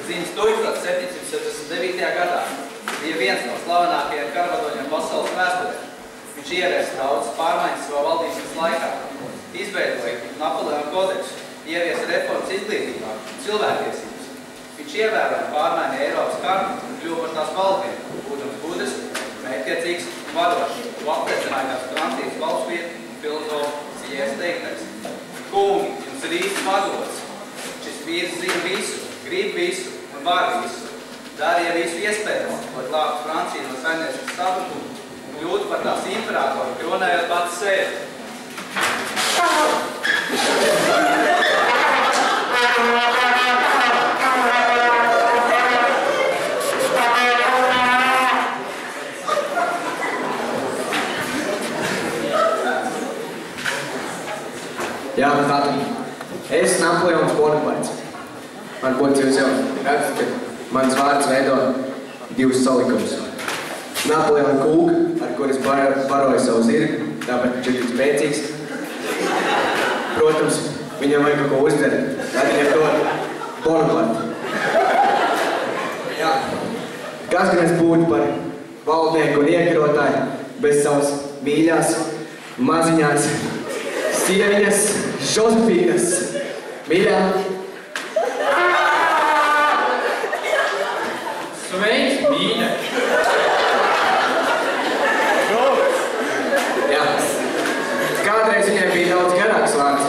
dzimis 1769. gadā. Bija viens no slavenākajiem karavadoņiem pasaules vēsturē. Viņš ieviesa daudzas pārmaiņas savā valdīšanas laikā. Izveidoja Napoleona kodeksu, ieviesa reformas izglītībā, cilvēktiesības. Viņš ievēroja pārmaiņa Eiropas kartu un kļuva par tās valdnieku, būdams gudrs, mērķtiecīgs un vadošs, ko apliecinājās Francijas valstsvietu un filozofu Sieyès teiktais. Kungi, jums ir īsts vadots. Šis vīrs zina visu, grib visu un var visu. Darīja visu iespējamo, lai glābtu Franciju no saimniecības sabrukuma un kļūtu par tās imperatoru, kronējot pats sevi. Jā, tātad, es Napoleons Bonaparts. Varbūt jūs jau redzat, ka mans vārds veido divus salikumus. Napoleona kūka, ar kuras baroju savu zirgu, tāpēc viņš ir tik spēcīgs. Protams, viņam vajag kaut ko uzdzert, lai viņam dod Bonapartu. Jā. Kas gan es būtu par valdnieku un iekarotāju bez savas mīļās, maziņās sieviņas Žozefīnas. Mīļā! Sveiks, mīļa! Jā. Kādreiz viņai bija daudz garāks vārds,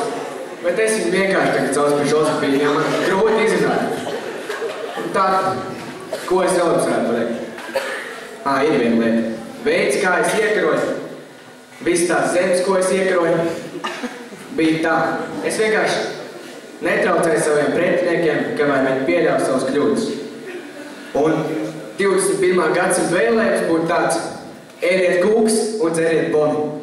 bet es viņu vienkārši tagad sauc par Žozefīnu, jo man grūti izrunāt. Tātad, ko es vēl varētu pateikt? Ir viena lieta. Veids, kā es iekaroju, viss tās zemes, ko es iekaroju, bija tā. Es vienkārši netraucēju saviem pretiniekiem, kamēr viņi pieļauj savus kļūdas. Un 21. gadsimta vēlējums būtu tāds: ēdiet kūks un dzeriet boni.